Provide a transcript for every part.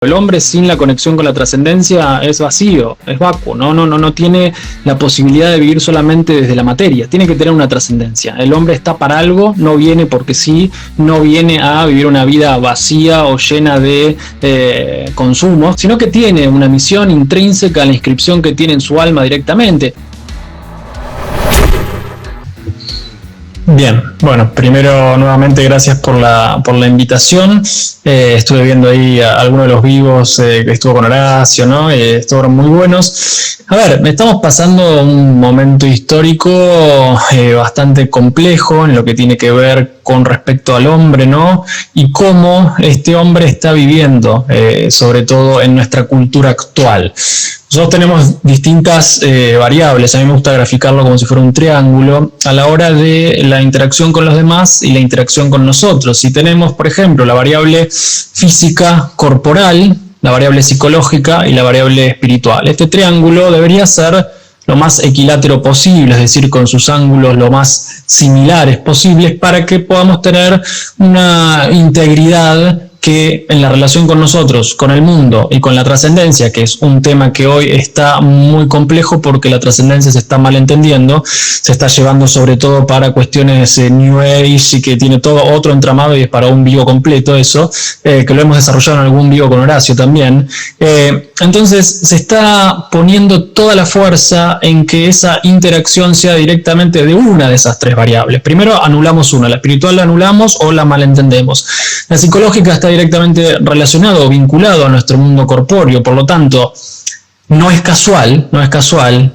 El hombre sin la conexión con la trascendencia es vacío, es vacuo, no tiene la posibilidad de vivir solamente desde la materia, tiene que tener una trascendencia. El hombre está para algo, no viene porque sí, no viene a vivir una vida vacía o llena de consumo, sino que tiene una misión intrínseca a la inscripción que tiene en su alma directamente. Bien, bueno, primero nuevamente gracias por la invitación. Estuve viendo ahí algunos de los vivos que estuvo con Horacio, ¿no? Estuvieron muy buenos. A ver, estamos pasando un momento histórico bastante complejo en lo que tiene que ver con respecto al hombre, ¿no? Y cómo este hombre está viviendo, sobre todo en nuestra cultura actual. Nosotros tenemos distintas variables, a mí me gusta graficarlo como si fuera un triángulo, a la hora de la interacción con los demás y la interacción con nosotros. Si tenemos, por ejemplo, la variable física corporal, la variable psicológica y la variable espiritual. Este triángulo debería ser lo más equilátero posible, es decir, con sus ángulos lo más similares posibles para que podamos tener una integridad que en la relación con nosotros, con el mundo y con la trascendencia, que es un tema que hoy está muy complejo porque la trascendencia se está malentendiendo, se está llevando sobre todo para cuestiones New Age y que tiene todo otro entramado y es para un vivo completo eso, que lo hemos desarrollado en algún vivo con Horacio también. Entonces se está poniendo toda la fuerza en que esa interacción sea directamente de una de esas tres variables. Primero anulamos una, la espiritual la anulamos o la malentendemos. La psicológica está directamente relacionado o vinculado a nuestro mundo corpóreo, por lo tanto, no es casual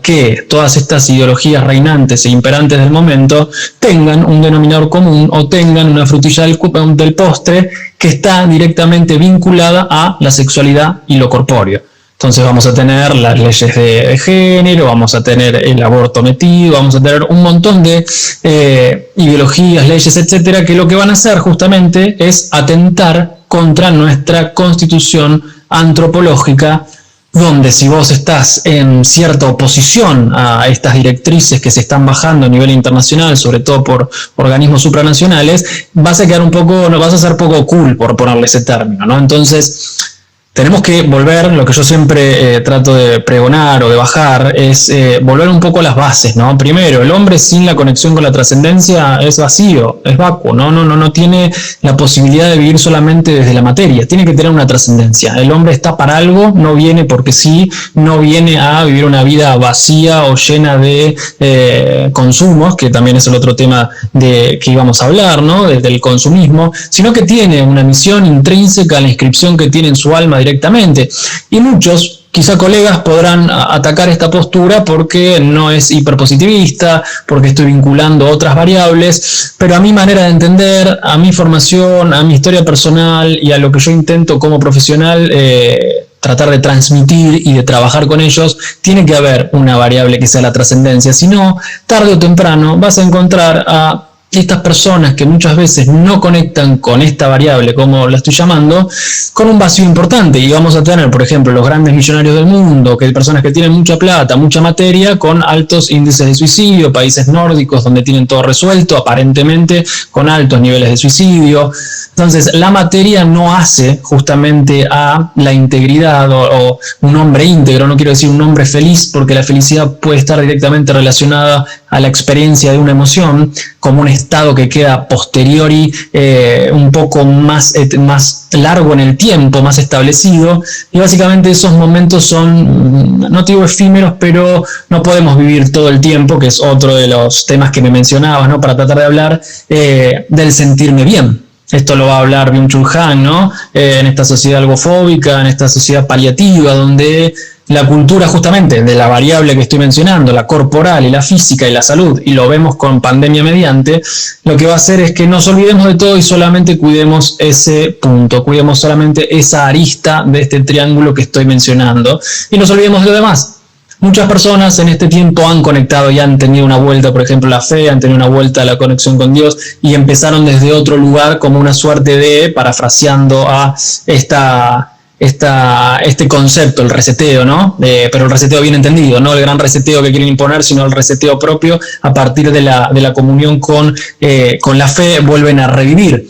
que todas estas ideologías reinantes e imperantes del momento tengan un denominador común o tengan una frutilla del postre que está directamente vinculada a la sexualidad y lo corpóreo. Entonces vamos a tener las leyes de género, vamos a tener el aborto metido, vamos a tener un montón de ideologías, leyes, etcétera, que lo que van a hacer justamente es atentar contra nuestra constitución antropológica, donde si vos estás en cierta oposición a estas directrices que se están bajando a nivel internacional, sobre todo por organismos supranacionales, vas a quedar vas a ser poco cool, por ponerle ese término, ¿no? Entonces, tenemos que volver, lo que yo siempre trato de pregonar o de bajar, es volver un poco a las bases, ¿no? Primero, el hombre sin la conexión con la trascendencia es vacío, es vacuo, no tiene la posibilidad de vivir solamente desde la materia, tiene que tener una trascendencia. El hombre está para algo, no viene porque sí, no viene a vivir una vida vacía o llena de consumos, que también es el otro tema que íbamos a hablar, ¿no? Del consumismo, sino que tiene una misión intrínseca a la inscripción que tiene en su alma directamente. Y muchos, quizá colegas, podrán atacar esta postura porque no es hiperpositivista, porque estoy vinculando otras variables, pero a mi manera de entender, a mi formación, a mi historia personal y a lo que yo intento como profesional tratar de transmitir y de trabajar con ellos, tiene que haber una variable que sea la trascendencia. Si no, tarde o temprano vas a encontrar a estas personas que muchas veces no conectan con esta variable, como la estoy llamando, con un vacío importante. Y vamos a tener, por ejemplo, los grandes millonarios del mundo, que personas que tienen mucha plata, mucha materia, con altos índices de suicidio, países nórdicos donde tienen todo resuelto, aparentemente con altos niveles de suicidio. Entonces, la materia no hace justamente a la integridad o un hombre íntegro, no quiero decir un hombre feliz, porque la felicidad puede estar directamente relacionada a la experiencia de una emoción, como un estado que queda posteriori, un poco más largo en el tiempo, más establecido, y básicamente esos momentos son, no digo efímeros, pero no podemos vivir todo el tiempo, que es otro de los temas que me mencionabas, ¿no? Para tratar de hablar del sentirme bien. Esto lo va a hablar Byung-Chul Han, ¿no? En esta sociedad algofóbica, en esta sociedad paliativa, donde la cultura justamente de la variable que estoy mencionando, la corporal y la física y la salud, y lo vemos con pandemia mediante, lo que va a hacer es que nos olvidemos de todo y solamente cuidemos ese punto, cuidemos solamente esa arista de este triángulo que estoy mencionando, y nos olvidemos de lo demás. Muchas personas en este tiempo han conectado y han tenido una vuelta, por ejemplo, a la fe, han tenido una vuelta a la conexión con Dios y empezaron desde otro lugar como una suerte de, parafraseando a este concepto, el reseteo, ¿no? Pero el reseteo bien entendido, no el gran reseteo que quieren imponer, sino el reseteo propio a partir de la comunión con la fe, vuelven a revivir.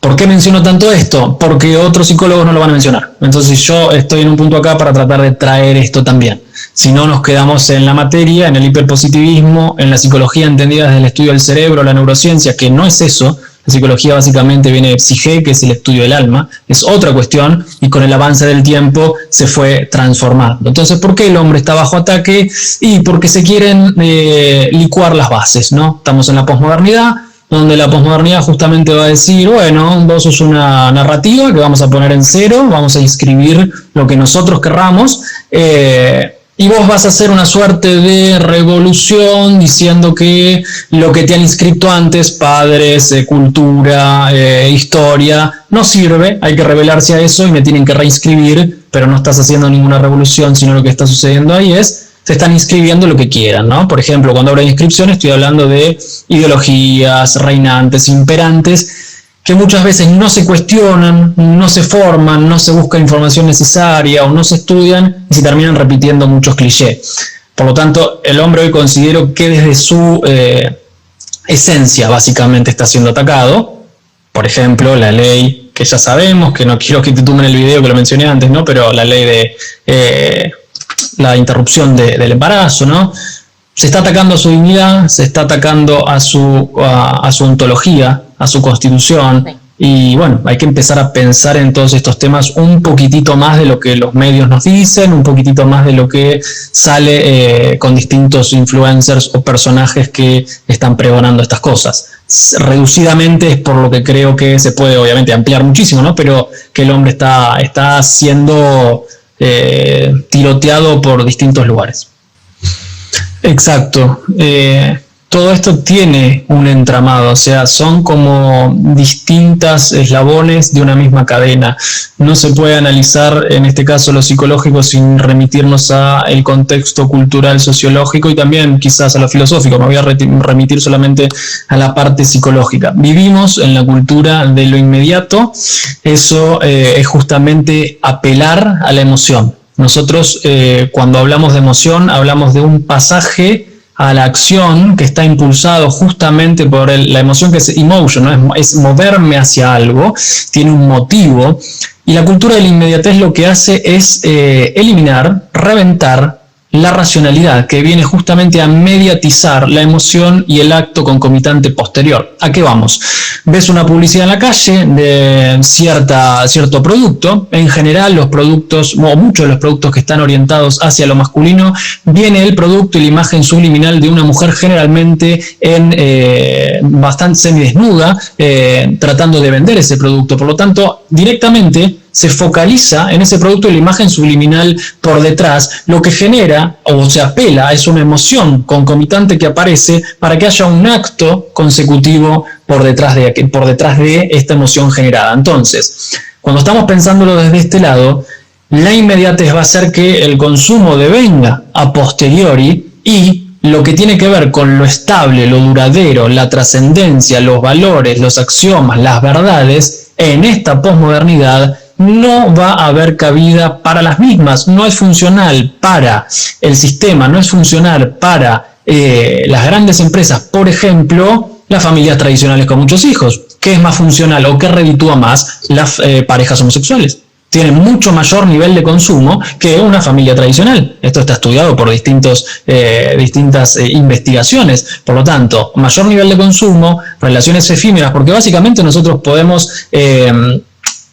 ¿Por qué menciono tanto esto? Porque otros psicólogos no lo van a mencionar. Entonces yo estoy en un punto acá para tratar de traer esto también. Si no, nos quedamos en la materia, en el hiperpositivismo, en la psicología entendida desde el estudio del cerebro, la neurociencia, que no es eso. La psicología básicamente viene de psique, que es el estudio del alma, es otra cuestión, y con el avance del tiempo se fue transformando. Entonces, ¿por qué el hombre está bajo ataque? Y porque se quieren licuar las bases, ¿no? Estamos en la posmodernidad, donde la posmodernidad justamente va a decir, bueno, vos sos una narrativa que vamos a poner en cero, vamos a inscribir lo que nosotros querramos, y vos vas a hacer una suerte de revolución diciendo que lo que te han inscrito antes, padres, cultura, historia, no sirve, hay que rebelarse a eso y me tienen que reinscribir, pero no estás haciendo ninguna revolución, sino lo que está sucediendo ahí es se están inscribiendo lo que quieran, ¿no? Por ejemplo, cuando hablo de inscripción estoy hablando de ideologías reinantes, imperantes, que muchas veces no se cuestionan, no se forman, no se busca información necesaria o no se estudian y se terminan repitiendo muchos clichés. Por lo tanto, el hombre hoy considero que desde su esencia básicamente está siendo atacado. Por ejemplo, la ley que ya sabemos, que no quiero que te tumben el video que lo mencioné antes, ¿no? Pero la ley de la interrupción del embarazo, ¿no? Se está atacando a su dignidad, se está atacando a su ontología, a su constitución, sí. Y bueno, hay que empezar a pensar en todos estos temas un poquitito más de lo que los medios nos dicen, un poquitito más de lo que sale con distintos influencers o personajes que están pregonando estas cosas. Reducidamente es por lo que creo que se puede obviamente ampliar muchísimo, ¿no? Pero que el hombre está siendo tiroteado por distintos lugares. Exacto. Todo esto tiene un entramado, o sea, son como distintas eslabones de una misma cadena. No se puede analizar, en este caso, lo psicológico sin remitirnos al contexto cultural, sociológico y también quizás a lo filosófico. Me voy a remitir solamente a la parte psicológica. Vivimos en la cultura de lo inmediato, eso es justamente apelar a la emoción. Nosotros cuando hablamos de emoción, hablamos de un pasaje a la acción que está impulsado justamente por la emoción que es emotion, ¿no? Es moverme hacia algo, tiene un motivo, y la cultura de la inmediatez lo que hace es eliminar, reventar la racionalidad, que viene justamente a mediatizar la emoción y el acto concomitante posterior. ¿A qué vamos? Ves una publicidad en la calle de cierto producto, en general los productos, o muchos de los productos que están orientados hacia lo masculino, viene el producto y la imagen subliminal de una mujer generalmente bastante semidesnuda, tratando de vender ese producto. Por lo tanto, directamente se focaliza en ese producto y la imagen subliminal por detrás, lo que genera o se apela es una emoción concomitante que aparece para que haya un acto consecutivo por detrás de esta emoción generada. Entonces, cuando estamos pensándolo desde este lado, la inmediatez va a hacer que el consumo devenga a posteriori y lo que tiene que ver con lo estable, lo duradero, la trascendencia, los valores, los axiomas, las verdades, en esta posmodernidad no va a haber cabida para las mismas, no es funcional para el sistema, no es funcional para las grandes empresas, por ejemplo, las familias tradicionales con muchos hijos. ¿Qué es más funcional o qué reditúa más? Las parejas homosexuales. Tienen mucho mayor nivel de consumo que una familia tradicional. Esto está estudiado por distintas investigaciones. Por lo tanto, mayor nivel de consumo, relaciones efímeras, porque básicamente nosotros podemos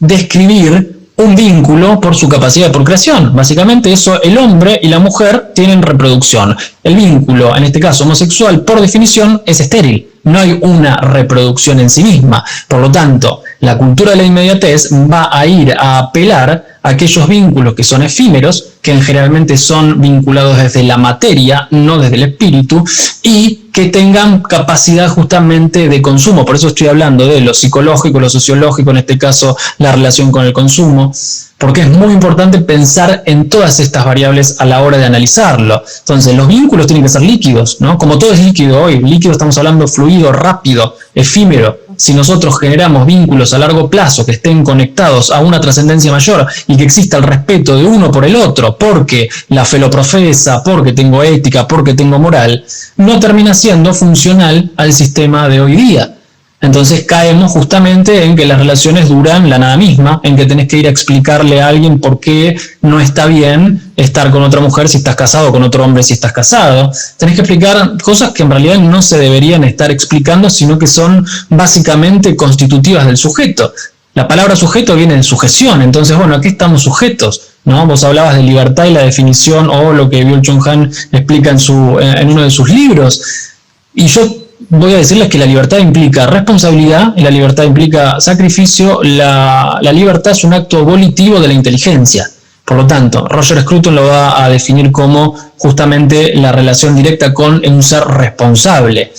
describir un vínculo por su capacidad de procreación. Básicamente eso, el hombre y la mujer tienen reproducción. El vínculo, en este caso homosexual, por definición, es estéril. No hay una reproducción en sí misma. Por lo tanto, la cultura de la inmediatez va a ir a apelar a aquellos vínculos que son efímeros, que generalmente son vinculados desde la materia, no desde el espíritu, y que tengan capacidad justamente de consumo. Por eso estoy hablando de lo psicológico, lo sociológico, en este caso la relación con el consumo, porque es muy importante pensar en todas estas variables a la hora de analizarlo. Entonces, los vínculos tienen que ser líquidos, ¿no? Como todo es líquido hoy, líquido estamos hablando fluido, rápido, efímero. Si nosotros generamos vínculos a largo plazo que estén conectados a una trascendencia mayor y que exista el respeto de uno por el otro, porque la fe lo profesa, porque tengo ética, porque tengo moral, no termina siendo funcional al sistema de hoy día. Entonces caemos justamente en que las relaciones duran la nada misma, en que tenés que ir a explicarle a alguien por qué no está bien estar con otra mujer si estás casado, o con otro hombre si estás casado. Tenés que explicar cosas que en realidad no se deberían estar explicando, sino que son básicamente constitutivas del sujeto. La palabra sujeto viene de sujeción, entonces, bueno, ¿a qué estamos sujetos? ¿No? Vos hablabas de libertad y la definición, o lo que Byung-Chul Han explica en uno de sus libros, y yo voy a decirles que la libertad implica responsabilidad, y la libertad implica sacrificio. La libertad es un acto volitivo de la inteligencia. Por lo tanto, Roger Scruton lo va a definir como justamente la relación directa con un ser responsable.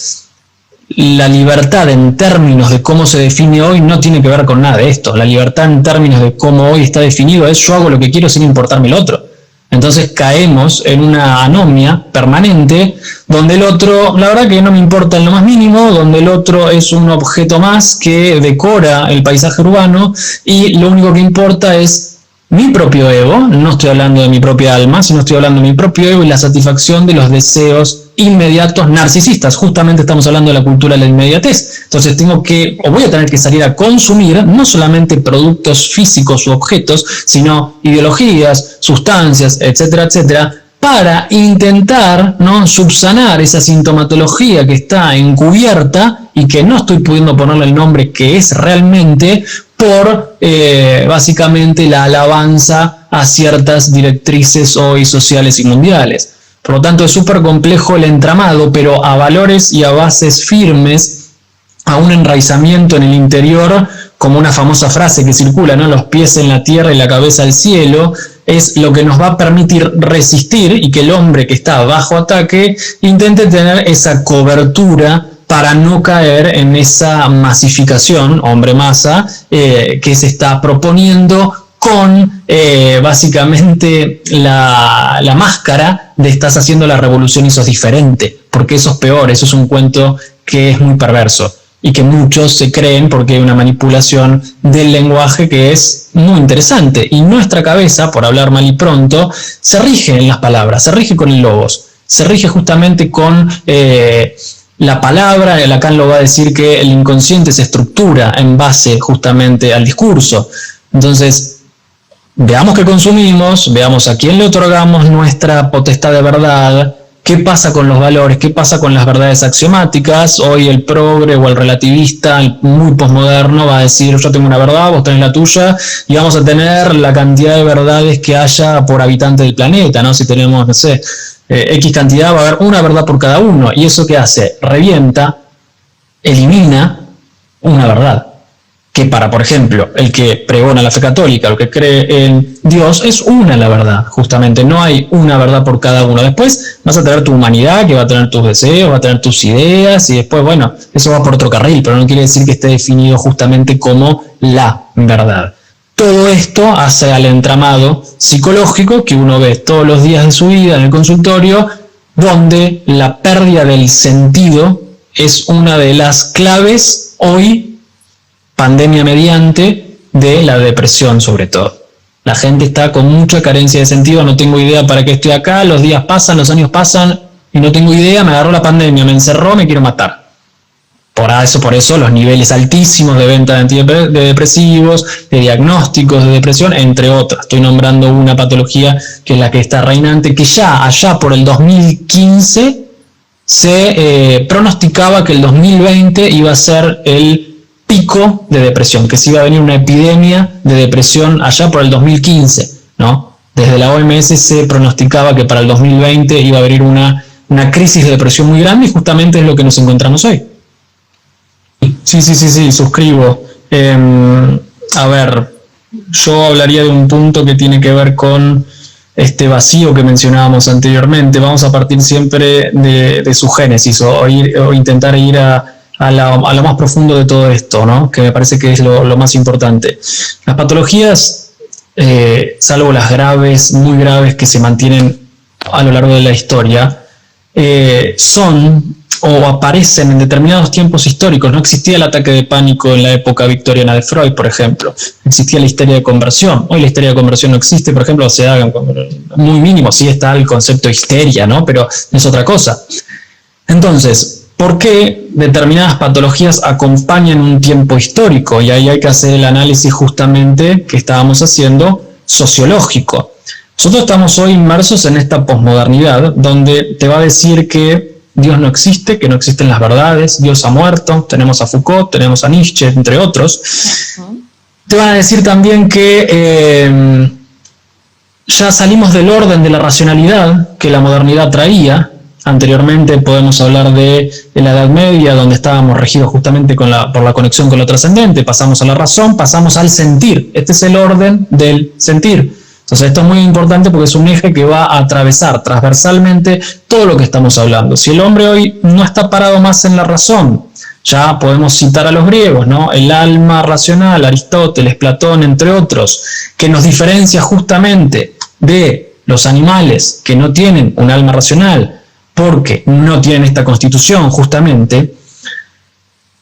La libertad en términos de cómo se define hoy no tiene que ver con nada de esto. La libertad en términos de cómo hoy está definido es: yo hago lo que quiero sin importarme el otro. Entonces caemos en una anomia permanente donde el otro, la verdad que no me importa en lo más mínimo, donde el otro es un objeto más que decora el paisaje urbano, y lo único que importa es mi propio ego. No estoy hablando de mi propia alma, sino estoy hablando de mi propio ego y la satisfacción de los deseos inmediatos narcisistas. Justamente estamos hablando de la cultura de la inmediatez. Entonces voy a tener que salir a consumir no solamente productos físicos u objetos, sino ideologías, sustancias, etcétera, etcétera, para intentar, ¿no?, subsanar esa sintomatología que está encubierta y que no estoy pudiendo ponerle el nombre que es realmente, por básicamente la alabanza a ciertas directrices hoy sociales y mundiales. Por lo tanto, es súper complejo el entramado, pero a valores y a bases firmes, a un enraizamiento en el interior, como una famosa frase que circula, ¿no?, los pies en la tierra y la cabeza al cielo, es lo que nos va a permitir resistir, y que el hombre que está bajo ataque intente tener esa cobertura para no caer en esa masificación, hombre-masa, que se está proponiendo con básicamente la máscara de estás haciendo la revolución y sos diferente, porque eso es peor. Eso es un cuento que es muy perverso y que muchos se creen porque hay una manipulación del lenguaje que es muy interesante. Y nuestra cabeza, por hablar mal y pronto, se rige en las palabras, se rige con el logos, se rige justamente con la palabra. Lacan lo va a decir que el inconsciente se estructura en base justamente al discurso. Entonces, veamos qué consumimos, veamos a quién le otorgamos nuestra potestad de verdad, qué pasa con los valores, qué pasa con las verdades axiomáticas. Hoy el progre o el relativista, el muy posmoderno, va a decir: yo tengo una verdad, vos tenés la tuya, y vamos a tener la cantidad de verdades que haya por habitante del planeta, ¿no? Si tenemos, no sé, X cantidad, va a haber una verdad por cada uno. ¿Y eso qué hace? Revienta, elimina una verdad. Que para, por ejemplo, el que pregona la fe católica, el que cree en Dios, es una la verdad, justamente. No hay una verdad por cada uno. Después vas a tener tu humanidad, que va a tener tus deseos, va a tener tus ideas, y después, bueno, eso va por otro carril, pero no quiere decir que esté definido justamente como la verdad. Todo esto hace al entramado psicológico que uno ve todos los días de su vida en el consultorio, donde la pérdida del sentido es una de las claves hoy, pandemia mediante, de la depresión sobre todo. La gente está con mucha carencia de sentido. No tengo idea para qué estoy acá, los días pasan, los años pasan y no tengo idea, me agarró la pandemia, me encerró, me quiero matar. Por eso los niveles altísimos de venta de antidepresivos, de diagnósticos de depresión, entre otras. Estoy nombrando una patología que es la que está reinante, que ya allá por el 2015 se pronosticaba que el 2020 iba a ser el pico de depresión, que se iba a venir una epidemia de depresión allá por el 2015, ¿no? Desde la OMS se pronosticaba que para el 2020 iba a venir una crisis de depresión muy grande, y justamente es lo que nos encontramos hoy. Sí, suscribo. A ver, yo hablaría de un punto que tiene que ver con este vacío que mencionábamos anteriormente. Vamos a partir siempre de su génesis, o intentar ir a lo más profundo de todo esto, ¿no? Que me parece que es lo más importante. Las patologías, salvo las graves, muy graves, que se mantienen a lo largo de la historia, son o aparecen en determinados tiempos históricos. No existía el ataque de pánico en la época victoriana de Freud, por ejemplo. Existía la histeria de conversión. Hoy la histeria de conversión no existe, por ejemplo, se da muy mínimo. Sí está el concepto de histeria, ¿no? Pero es otra cosa. Entonces, ¿por qué determinadas patologías acompañan un tiempo histórico, y ahí hay que hacer el análisis justamente que estábamos haciendo, sociológico. Nosotros estamos hoy inmersos en esta posmodernidad, donde te va a decir que Dios no existe, que no existen las verdades, Dios ha muerto, tenemos a Foucault, tenemos a Nietzsche, entre otros. Te van a decir también que ya salimos del orden de la racionalidad que la modernidad traía. Anteriormente podemos hablar de la Edad Media, donde estábamos regidos justamente por la conexión con lo trascendente, pasamos a la razón, pasamos al sentir. Este es el orden del sentir. Entonces esto es muy importante porque es un eje que va a atravesar transversalmente todo lo que estamos hablando. Si el hombre hoy no está parado más en la razón, ya podemos citar a los griegos, ¿no? El alma racional, Aristóteles, Platón, entre otros, que nos diferencia justamente de los animales que no tienen un alma racional, porque no tienen esta constitución justamente,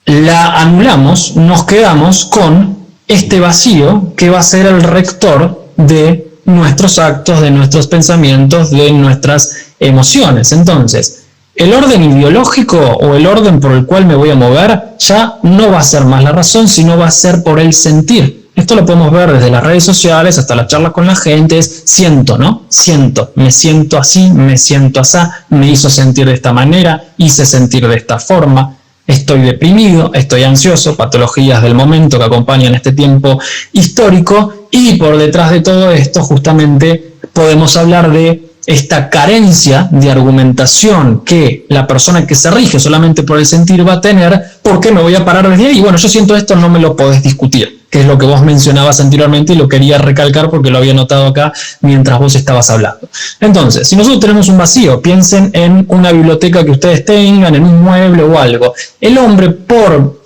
la anulamos, nos quedamos con este vacío que va a ser el rector de nuestros actos, de nuestros pensamientos, de nuestras emociones. Entonces, el orden ideológico o el orden por el cual me voy a mover ya no va a ser más la razón, sino va a ser por el sentir. Esto lo podemos ver desde las redes sociales hasta las charlas con la gente. Es siento, ¿no? Siento, me siento así, me siento asá, me hizo sentir de esta manera, hice sentir de esta forma, estoy deprimido, estoy ansioso, patologías del momento que acompañan este tiempo histórico, y por detrás de todo esto justamente podemos hablar de esta carencia de argumentación que la persona que se rige solamente por el sentir va a tener. ¿Por qué me voy a parar desde ahí? Y bueno, yo siento esto, no me lo podés discutir, que es lo que vos mencionabas anteriormente y lo quería recalcar porque lo había notado acá mientras vos estabas hablando. Entonces, si nosotros tenemos un vacío, piensen en una biblioteca que ustedes tengan, en un mueble o algo. El hombre, por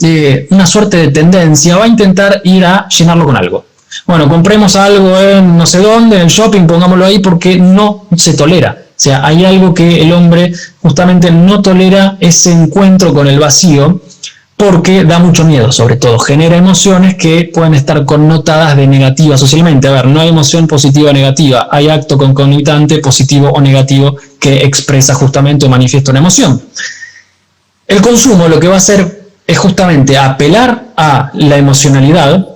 una suerte de tendencia, va a intentar ir a llenarlo con algo. Bueno, compremos algo en no sé dónde, en el shopping, pongámoslo ahí, porque no se tolera. O sea, hay algo que el hombre justamente no tolera, ese encuentro con el vacío, porque da mucho miedo, sobre todo. Genera emociones que pueden estar connotadas de negativa socialmente. A ver, no hay emoción positiva o negativa, hay acto concomitante positivo o negativo que expresa justamente o manifiesta una emoción. El consumo lo que va a hacer es justamente apelar a la emocionalidad,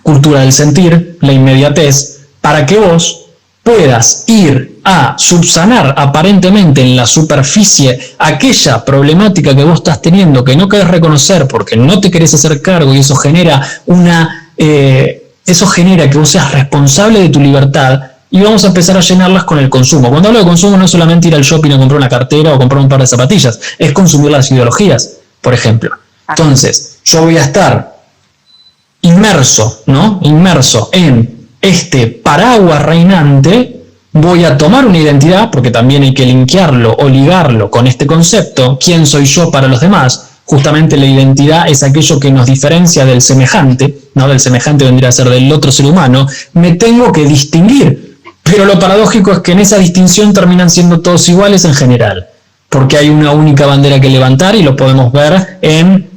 cultura del sentir, la inmediatez, para que vos puedas ir a subsanar aparentemente en la superficie aquella problemática que vos estás teniendo, que no querés reconocer porque no te querés hacer cargo, y eso genera que vos seas responsable de tu libertad, y vamos a empezar a llenarlas con el consumo. Cuando hablo de consumo no es solamente ir al shopping a comprar una cartera o comprar un par de zapatillas, es consumir las ideologías, por ejemplo. Entonces, yo voy a estar inmerso, ¿no? Inmerso en este paraguas reinante, voy a tomar una identidad, porque también hay que linkearlo o ligarlo con este concepto, ¿quién soy yo para los demás? Justamente la identidad es aquello que nos diferencia del semejante, ¿no? Del semejante vendría a ser del otro ser humano. Me tengo que distinguir, pero lo paradójico es que en esa distinción terminan siendo todos iguales en general, porque hay una única bandera que levantar, y lo podemos ver en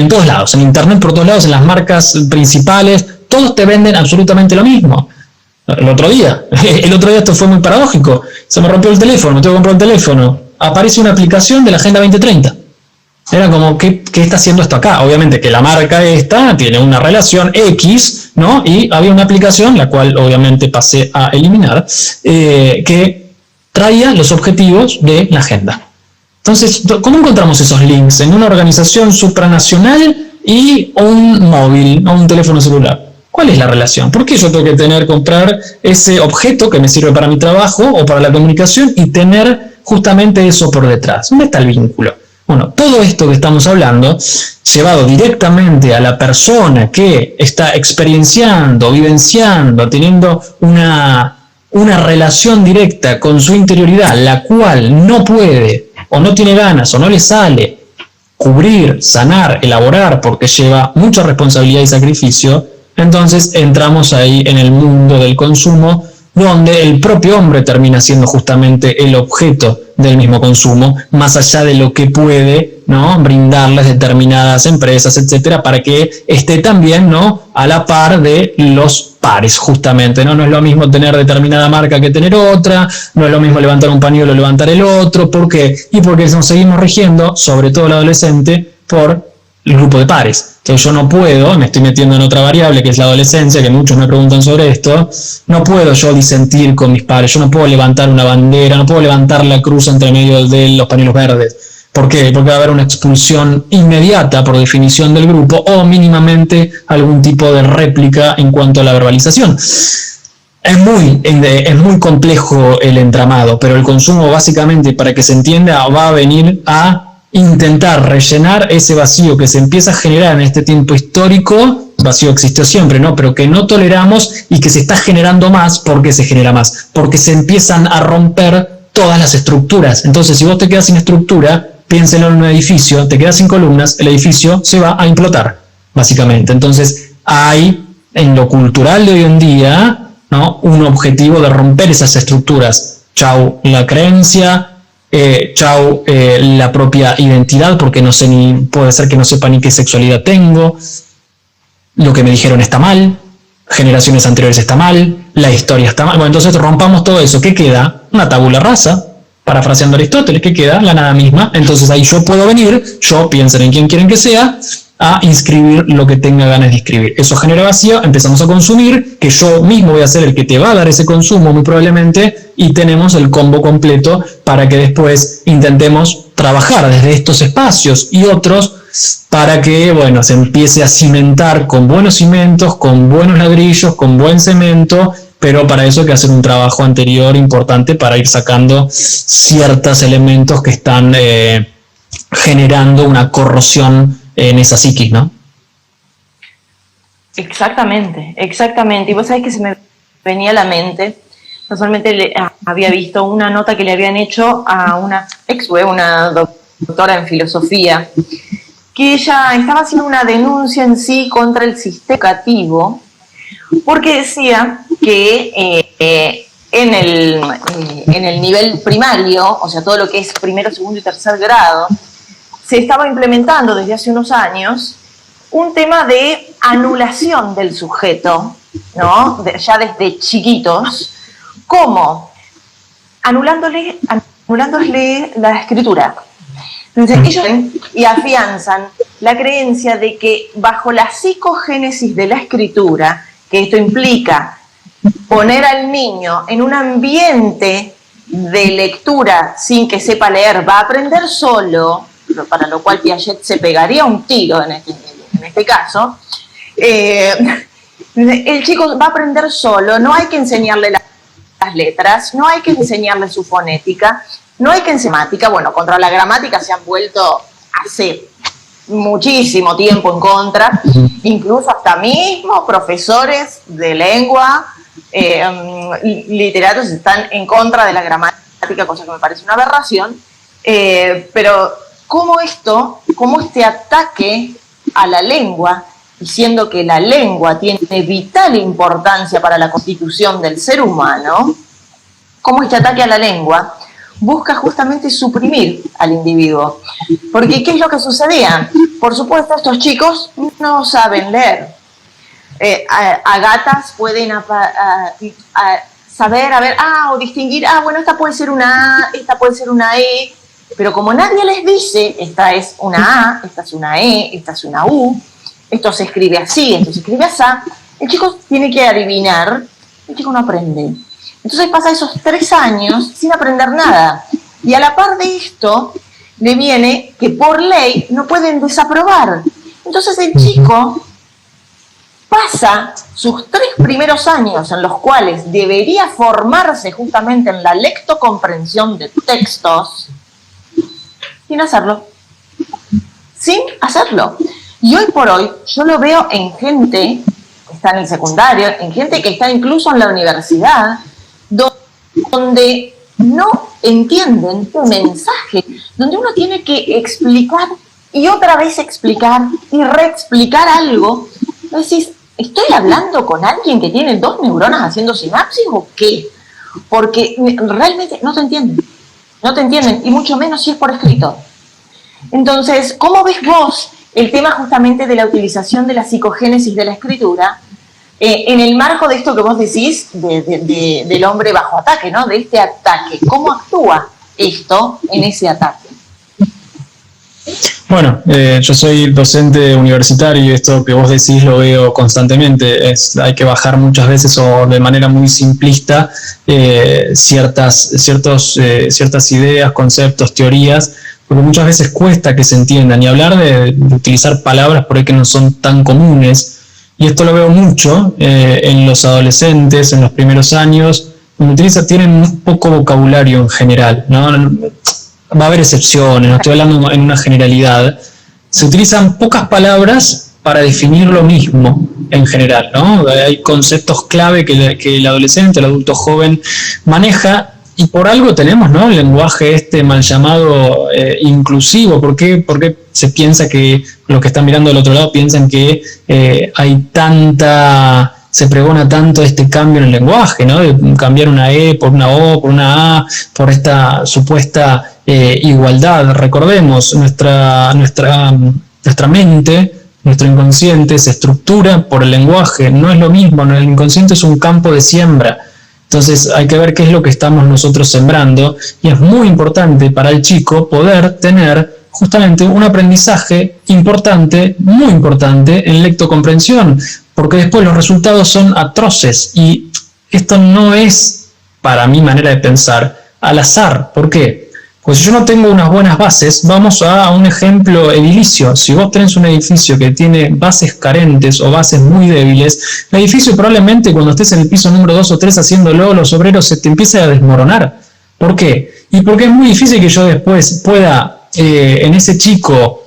todos lados, en internet, por todos lados, en las marcas principales, todos te venden absolutamente lo mismo. El otro día esto fue muy paradójico, se me rompió el teléfono, me tengo que comprar un teléfono, aparece una aplicación de la Agenda 2030. Era como, ¿qué está haciendo esto acá? Obviamente que la marca esta tiene una relación X, ¿no? Y había una aplicación, la cual obviamente pasé a eliminar, que traía los objetivos de la agenda. Entonces, ¿cómo encontramos esos links en una organización supranacional y un móvil o un teléfono celular? ¿Cuál es la relación? ¿Por qué yo tengo que comprar ese objeto que me sirve para mi trabajo o para la comunicación y tener justamente eso por detrás? ¿Dónde está el vínculo? Bueno, todo esto que estamos hablando, llevado directamente a la persona que está experienciando, vivenciando, teniendo una relación directa con su interioridad, la cual no puede, o no tiene ganas, o no le sale cubrir, sanar, elaborar, porque lleva mucha responsabilidad y sacrificio, entonces entramos ahí en el mundo del consumo, donde el propio hombre termina siendo justamente el objeto del mismo consumo, más allá de lo que puede, ¿no?, brindarles determinadas empresas, etcétera, para que esté también, ¿no?, a la par de los pares, justamente, ¿no? No es lo mismo tener determinada marca que tener otra, no es lo mismo levantar un pañuelo o levantar el otro. ¿Por qué? Y porque nos seguimos rigiendo, sobre todo el adolescente, por el grupo de pares. Entonces yo no puedo, me estoy metiendo en otra variable que es la adolescencia, que muchos me preguntan sobre esto, no puedo yo disentir con mis pares, yo no puedo levantar una bandera, no puedo levantar la cruz entre medio de los pañuelos verdes. ¿Por qué? Porque va a haber una expulsión inmediata por definición del grupo o mínimamente algún tipo de réplica en cuanto a la verbalización. Es muy complejo el entramado, pero el consumo básicamente, para que se entienda, va a venir a intentar rellenar ese vacío que se empieza a generar en este tiempo histórico. Vacío existió siempre, ¿no?, pero que no toleramos y que se está generando más. ¿Por qué se genera más? Porque se empiezan a romper todas las estructuras. Entonces, si vos te quedas sin estructura, piénselo en un edificio, te quedas sin columnas, el edificio se va a implotar, básicamente. Entonces, hay en lo cultural de hoy en día, ¿no?, un objetivo de romper esas estructuras. Chau la creencia, chau la propia identidad, porque no sé ni, puede ser que no sepa ni qué sexualidad tengo, lo que me dijeron está mal, generaciones anteriores está mal, la historia está mal. Bueno, entonces rompamos todo eso. ¿Qué queda? Una tabula rasa, parafraseando a Aristóteles. ¿Qué queda? La nada misma. Entonces ahí yo puedo venir, yo, piensen en quién quieren que sea, a inscribir lo que tenga ganas de inscribir. Eso genera vacío, empezamos a consumir, que yo mismo voy a ser el que te va a dar ese consumo muy probablemente, y tenemos el combo completo para que después intentemos trabajar desde estos espacios y otros para que, bueno, se empiece a cimentar con buenos cimientos, con buenos ladrillos, con buen cemento, pero para eso hay que hacer un trabajo anterior importante para ir sacando ciertos elementos que están generando una corrosión en esa psiquis, ¿no? Exactamente, exactamente. Y vos sabés que se me venía a la mente, casualmente había visto una nota que le habían hecho a una una doctora en filosofía, que ella estaba haciendo una denuncia en sí contra el sistema educativo, porque decía que en el nivel primario, o sea, todo lo que es primero, segundo y tercer grado, se estaba implementando desde hace unos años un tema de anulación del sujeto, ¿no? Ya desde chiquitos, como anulándole la escritura. Entonces ellos y afianzan la creencia de que bajo la psicogénesis de la escritura, que esto implica poner al niño en un ambiente de lectura sin que sepa leer, va a aprender solo, para lo cual Piaget se pegaría un tiro en este caso. El chico va a aprender solo, no hay que enseñarle las letras, no hay que enseñarle su fonética, no hay que enseñarle gramática. Bueno, contra la gramática se han vuelto hace muchísimo tiempo en contra, incluso hasta mismos profesores de lengua, literatos están en contra de la gramática, cosa que me parece una aberración, pero ¿cómo este ataque a la lengua, diciendo que la lengua tiene vital importancia para la constitución del ser humano, cómo este ataque a la lengua busca justamente suprimir al individuo? Porque ¿qué es lo que sucedía? Por supuesto, estos chicos no saben leer. A gatas pueden saber, o distinguir, bueno, esta puede ser una A, esta puede ser una E, pero como nadie les dice, esta es una A, esta es una E, esta es una U, esto se escribe así, esto se escribe así, el chico tiene que adivinar, el chico no aprende. Entonces pasa esos 3 años sin aprender nada. Y a la par de esto, le viene que por ley no pueden desaprobar. Entonces el chico pasa sus 3 primeros años en los cuales debería formarse justamente en la lectocomprensión de textos, sin hacerlo. Sin hacerlo. Y hoy por hoy yo lo veo en gente que está en el secundario, en gente que está incluso en la universidad, donde no entienden tu mensaje, donde uno tiene que explicar y otra vez explicar y reexplicar algo. Decís, ¿estoy hablando con alguien que tiene 2 neuronas haciendo sinapsis o qué? Porque realmente no te entienden, y mucho menos si es por escrito. Entonces, ¿cómo ves vos el tema justamente de la utilización de la psicogénesis de la escritura en el marco de esto que vos decís del hombre bajo ataque, ¿no? De este ataque. ¿Cómo actúa esto en ese ataque? Bueno, yo soy docente universitario y esto que vos decís lo veo constantemente. Hay que bajar muchas veces o de manera muy simplista ciertas ideas, conceptos, teorías, porque muchas veces cuesta que se entiendan, y hablar de utilizar palabras por ahí que no son tan comunes. Y esto lo veo mucho en los adolescentes, en los primeros años, donde tienen un poco vocabulario en general, ¿no? Va a haber excepciones, no estoy hablando en una generalidad. Se utilizan pocas palabras para definir lo mismo en general, ¿no? Hay conceptos clave que el adolescente, el adulto joven maneja, y por algo tenemos, ¿no?, el lenguaje mal llamado inclusivo. ¿Por qué se piensa que los que están mirando del otro lado piensan que se pregona tanto este cambio en el lenguaje, ¿no?, de cambiar una E por una O, por una A, por esta supuesta igualdad? Recordemos, nuestra mente, nuestro inconsciente se estructura por el lenguaje. No es lo mismo, ¿no? El inconsciente es un campo de siembra. Entonces hay que ver qué es lo que estamos nosotros sembrando, y es muy importante para el chico poder tener justamente un aprendizaje importante, muy importante, en lectocomprensión, porque después los resultados son atroces, y esto no es, para mi manera de pensar, al azar. ¿Por qué? Pues si yo no tengo unas buenas bases, vamos a un ejemplo edilicio. Si vos tenés un edificio que tiene bases carentes o bases muy débiles, el edificio probablemente cuando estés en el piso número 2 o 3 haciéndolo, los obreros se te empiezan a desmoronar. ¿Por qué? Y porque es muy difícil que yo después pueda en ese chico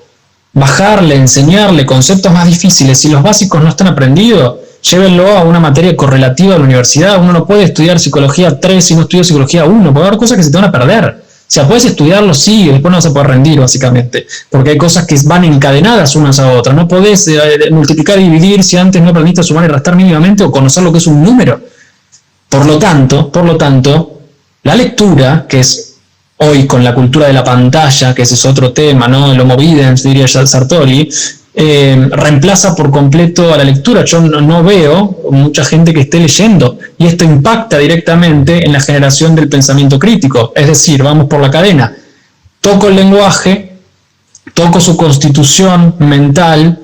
bajarle, enseñarle conceptos más difíciles. Si los básicos no están aprendidos, llévenlo a una materia correlativa de la universidad. Uno no puede estudiar psicología 3 si no estudia psicología 1, puede haber cosas que se te van a perder. O sea, puedes estudiarlo, sí, y después no vas a poder rendir, básicamente, porque hay cosas que van encadenadas unas a otras. No podés multiplicar y dividir si antes no aprendiste a sumar y restar mínimamente o conocer lo que es un número. Por lo tanto, la lectura, que es hoy con la cultura de la pantalla, que ese es otro tema, ¿no?, el homo videns, diría Sartori, reemplaza por completo a la lectura. Yo no veo mucha gente que esté leyendo, y esto impacta directamente en la generación del pensamiento crítico. Es decir, vamos por la cadena: toco el lenguaje, toco su constitución mental,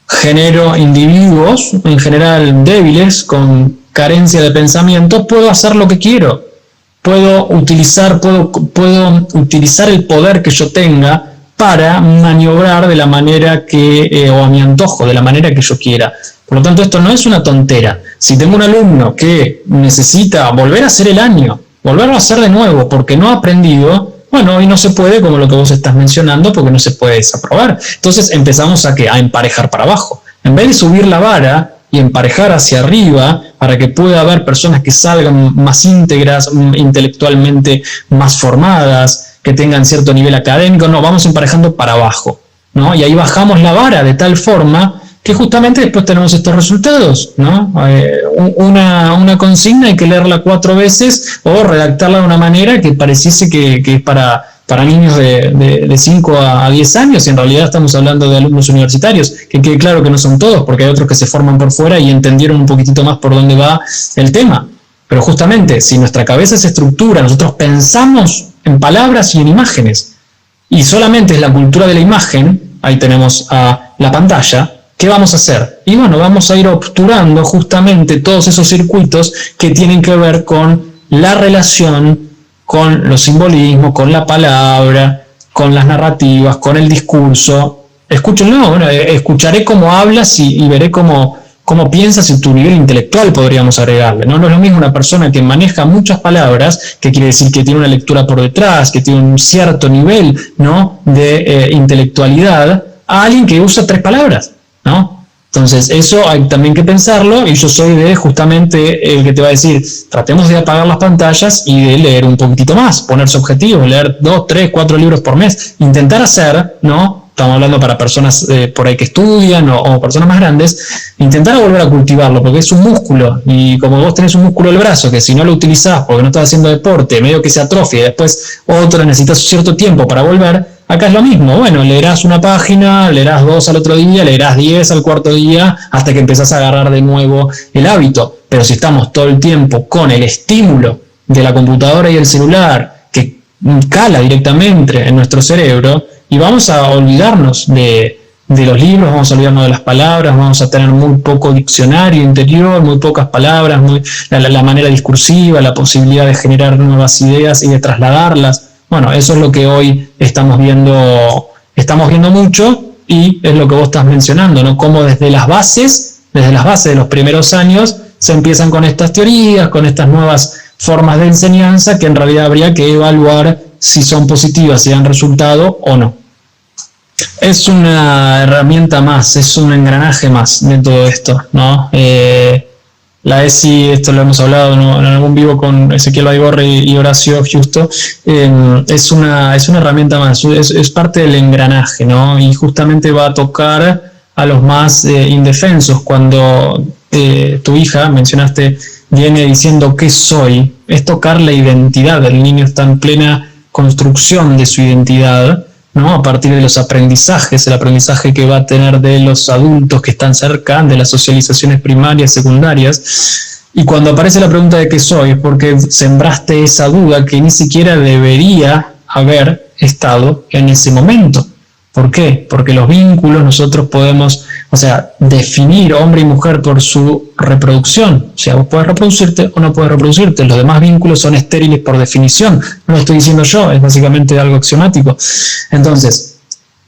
genero individuos en general débiles, con carencia de pensamiento, puedo hacer lo que quiero, puedo utilizar el poder que yo tenga para maniobrar de la manera o a mi antojo, de la manera que yo quiera. Por lo tanto, esto no es una tontera. Si tengo un alumno que necesita volver a hacer el año, volverlo a hacer de nuevo porque no ha aprendido, bueno, hoy no se puede, como lo que vos estás mencionando, porque no se puede desaprobar. Entonces empezamos a emparejar para abajo. En vez de subir la vara y emparejar hacia arriba para que pueda haber personas que salgan más íntegras, intelectualmente más formadas, que tengan cierto nivel académico, no, vamos emparejando para abajo, ¿no? Y ahí bajamos la vara de tal forma que justamente después tenemos estos resultados, ¿no? Una consigna hay que leerla 4 veces o redactarla de una manera que pareciese que es para niños de 5 a 10 años, y en realidad estamos hablando de alumnos universitarios, que quede claro que no son todos, porque hay otros que se forman por fuera y entendieron un poquitito más por dónde va el tema. Pero justamente, si nuestra cabeza se estructura, nosotros pensamos en palabras y en imágenes, y solamente es la cultura de la imagen, ahí tenemos a la pantalla, ¿qué vamos a hacer? Y bueno, vamos a ir obturando justamente todos esos circuitos que tienen que ver con la relación, con los simbolismos, con la palabra, con las narrativas, con el discurso. Escúchenlo, bueno, escucharé cómo hablas y veré cómo piensas, y tu nivel intelectual podríamos agregarle, ¿no? No es lo mismo una persona que maneja muchas palabras, que quiere decir que tiene una lectura por detrás, que tiene un cierto nivel, ¿no?, de intelectualidad, a alguien que usa 3 palabras, ¿no? Entonces eso hay también que pensarlo, y yo soy de justamente el que te va a decir, tratemos de apagar las pantallas y de leer un poquitito más, ponerse objetivos, leer 2, 3, 4 libros por mes, intentar hacer, ¿no?, Estamos hablando para personas por ahí que estudian o personas más grandes, intentar volver a cultivarlo, porque es un músculo, y como vos tenés un músculo del brazo, que si no lo utilizás porque no estás haciendo deporte, medio que se atrofia, y después otro necesitas cierto tiempo para volver, acá es lo mismo. Bueno, leerás una página, leerás 2 al otro día, leerás 10 al cuarto día, hasta que empezás a agarrar de nuevo el hábito. Pero si estamos todo el tiempo con el estímulo de la computadora y el celular, que cala directamente en nuestro cerebro, y vamos a olvidarnos de los libros, vamos a olvidarnos de las palabras, vamos a tener muy poco diccionario interior, muy pocas palabras, la manera discursiva, la posibilidad de generar nuevas ideas y de trasladarlas. Bueno, eso es lo que hoy estamos viendo mucho, y es lo que vos estás mencionando, ¿no? Cómo desde las bases de los primeros años se empiezan con estas teorías, con estas nuevas formas de enseñanza que en realidad habría que evaluar si son positivas, si dan resultado o no. Es una herramienta más, es un engranaje más de todo esto, ¿no? La ESI, esto lo hemos hablado en algún vivo con Ezequiel Baigorri y Horacio Justo, es una herramienta más, es parte del engranaje, ¿no? Y justamente va a tocar a los más indefensos. Cuando tu hija, mencionaste, viene diciendo ¿qué soy? Es tocar la identidad. El niño está en plena construcción de su identidad, ¿no? A partir de los aprendizajes, el aprendizaje que va a tener de los adultos que están cerca, de las socializaciones primarias, secundarias. Y cuando aparece la pregunta de qué soy, es porque sembraste esa duda que ni siquiera debería haber estado en ese momento. ¿Por qué? Porque los vínculos nosotros podemos, definir hombre y mujer por su reproducción. O sea, vos podés reproducirte o no podés reproducirte. Los demás vínculos son estériles por definición. No lo estoy diciendo yo, es básicamente algo axiomático. Entonces,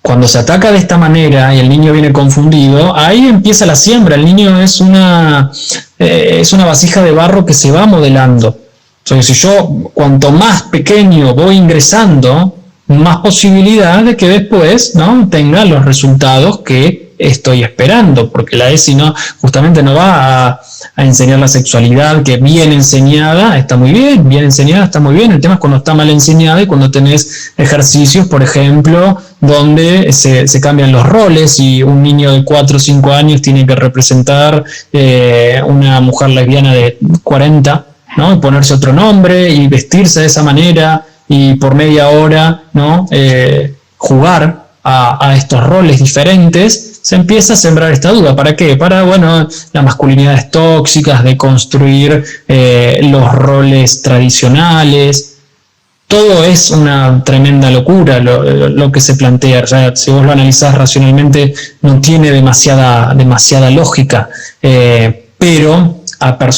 cuando se ataca de esta manera y el niño viene confundido, ahí empieza la siembra. El niño es una vasija de barro que se va modelando. Entonces, si yo, cuanto más pequeño voy ingresando, más posibilidad de que después, ¿no?, tenga los resultados que estoy esperando, porque la ESI justamente no va a enseñar la sexualidad, que bien enseñada está muy bien, bien enseñada está muy bien. El tema es cuando está mal enseñada y cuando tenés ejercicios, por ejemplo, donde se cambian los roles y un niño de 4 o 5 años tiene que representar una mujer lesbiana de 40, ¿no?, y ponerse otro nombre y vestirse de esa manera, y por media hora, ¿no?, jugar a estos roles diferentes, se empieza a sembrar esta duda. ¿Para qué? Para, las masculinidades tóxicas, de construir los roles tradicionales. Todo es una tremenda locura lo que se plantea. O sea, si vos lo analizás racionalmente, no tiene demasiada lógica, pero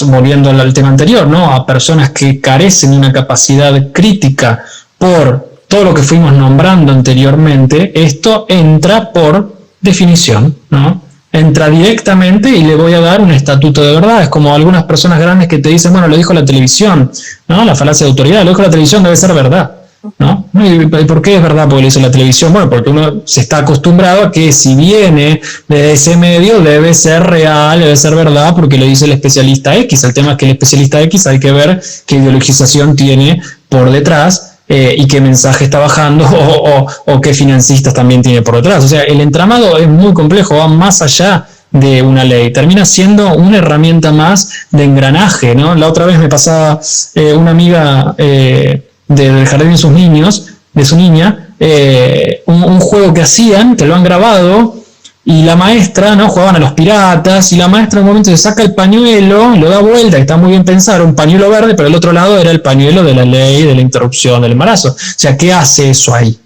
volviendo al tema anterior, ¿no?, a personas que carecen de una capacidad crítica por todo lo que fuimos nombrando anteriormente, esto entra por definición, ¿no? Entra directamente y le voy a dar un estatuto de verdad. Es como algunas personas grandes que te dicen, lo dijo la televisión, ¿no? La falacia de autoridad, lo dijo la televisión, debe ser verdad, ¿no? ¿Y por qué es verdad? Porque lo hizo la televisión. Bueno, porque uno se está acostumbrado a que si viene de ese medio debe ser real, debe ser verdad, porque lo dice el especialista X. El tema es que el especialista X hay que ver qué ideologización tiene por detrás, y qué mensaje está bajando, o qué financistas también tiene por detrás. O sea, el entramado es muy complejo, va más allá de una ley, termina siendo una herramienta más de engranaje, ¿no? La otra vez me pasaba una amiga del jardín de sus niños, de su niña, un juego que hacían, que lo han grabado, y la maestra, ¿no?, jugaban a los piratas, y la maestra en un momento se saca el pañuelo, lo da vuelta, que está muy bien pensado, un pañuelo verde, pero el otro lado era el pañuelo de la ley de la interrupción del embarazo. O sea, ¿qué hace eso ahí?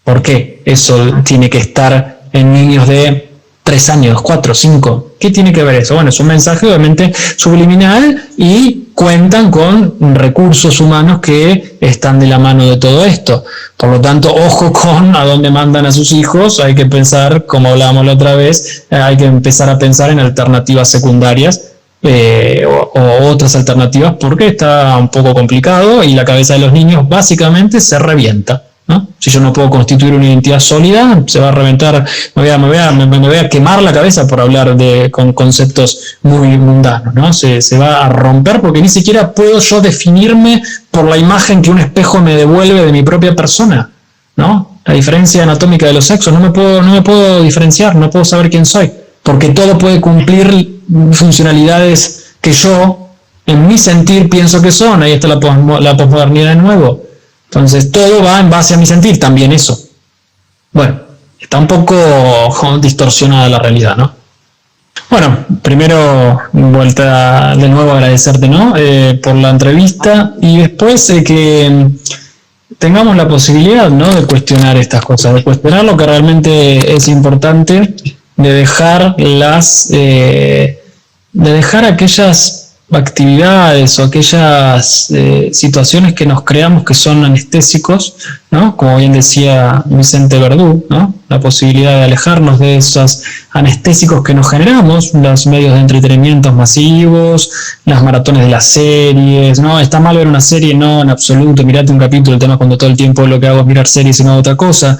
¿Por qué eso tiene que estar en niños de 3 años, 4, 5? ¿Qué tiene que ver eso? Bueno, es un mensaje obviamente subliminal, y cuentan con recursos humanos que están de la mano de todo esto. Por lo tanto, ojo con a dónde mandan a sus hijos. Hay que pensar, como hablábamos la otra vez, hay que empezar a pensar en alternativas secundarias, o otras alternativas, porque está un poco complicado y la cabeza de los niños básicamente se revienta, ¿no? Si yo no puedo constituir una identidad sólida, se va a reventar, me voy a quemar la cabeza por hablar con conceptos muy mundanos, ¿no? Se va a romper, porque ni siquiera puedo yo definirme por la imagen que un espejo me devuelve de mi propia persona, ¿no? la diferencia anatómica de los sexos, no me puedo diferenciar, no puedo saber quién soy, porque todo puede cumplir funcionalidades que yo, en mi sentir, pienso que son. Ahí está la posmodernidad de nuevo. Entonces todo va en base a mi sentir, también eso. Bueno, está un poco distorsionada la realidad, ¿no? Bueno, primero, vuelta de nuevo a agradecerte, ¿no? Por la entrevista, y después que tengamos la posibilidad, ¿no? De cuestionar estas cosas, de cuestionar lo que realmente es importante, de dejar aquellas actividades o aquellas situaciones que nos creamos que son anestésicos, ¿no? Como bien decía Vicente Verdú, ¿no? La posibilidad de alejarnos de esos anestésicos que nos generamos, los medios de entretenimiento masivos, las maratones de las series, ¿no? ¿Está mal ver una serie? No, en absoluto, mirate un capítulo. El tema es cuando todo el tiempo lo que hago es mirar series y no otra cosa.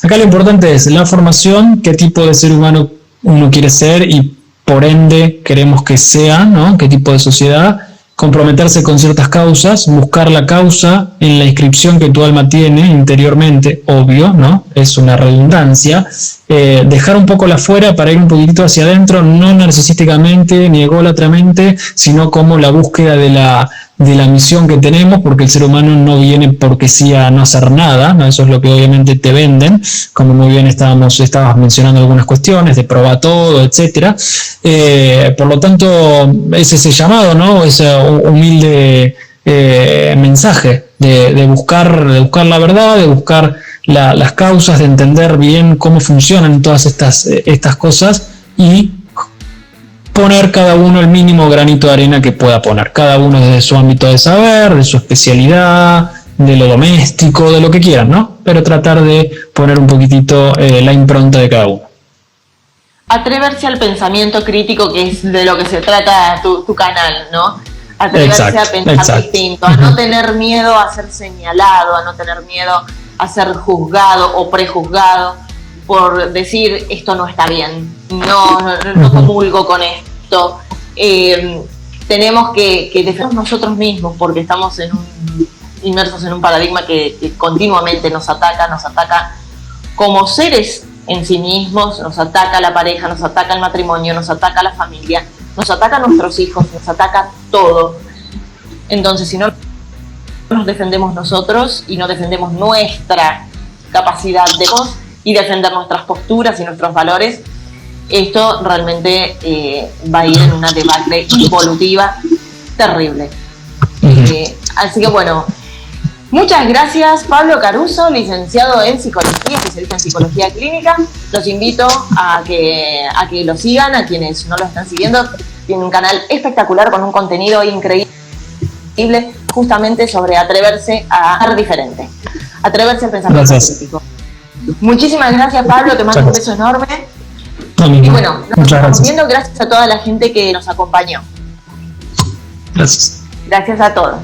Acá lo importante es la formación, qué tipo de ser humano uno quiere ser y por ende queremos que sea, ¿no? Qué tipo de sociedad, comprometerse con ciertas causas, buscar la causa en la inscripción que tu alma tiene interiormente, obvio, ¿no? Es una redundancia, dejar un poco la afuera para ir un poquitito hacia adentro, no narcisísticamente ni ególatramente, sino como la búsqueda de la misión que tenemos, porque el ser humano no viene porque sí a no hacer nada, ¿no? Eso es lo que obviamente te venden, como muy bien estabas mencionando algunas cuestiones, de probar todo, etcétera. Por lo tanto, es ese llamado, ¿no? Ese humilde mensaje de buscar la verdad, de buscar las causas, de entender bien cómo funcionan todas estas cosas y poner cada uno el mínimo granito de arena que pueda poner, cada uno desde su ámbito de saber, de su especialidad, de lo doméstico, de lo que quieran, ¿no? Pero tratar de poner un poquitito la impronta de cada uno. Atreverse al pensamiento crítico, que es de lo que se trata tu canal, ¿no? Atreverse a pensar distinto, a no tener miedo a ser señalado, a no tener miedo a ser juzgado o prejuzgado por decir esto no está bien, no comulgo con esto. Tenemos que defendernos nosotros mismos porque estamos inmersos en un paradigma que continuamente nos ataca como seres en sí mismos, nos ataca la pareja, nos ataca el matrimonio, nos ataca la familia, nos ataca a nuestros hijos, nos ataca todo. Entonces, si no nos defendemos nosotros y no defendemos nuestra capacidad y defender nuestras posturas y nuestros valores, esto realmente va a ir en una debacle involutiva terrible. Así que bueno, muchas gracias, Pablo Caruso, licenciado en Psicología, especialista en Psicología Clínica. Los invito a que lo sigan, a quienes no lo están siguiendo. Tiene un canal espectacular con un contenido increíble, justamente sobre atreverse a ser diferente, atreverse a pensar crítico. Muchísimas gracias, Pablo, te mando un beso enorme. Y bueno, nos estamos viendo, gracias a toda la gente que nos acompañó. Gracias. Gracias a todos.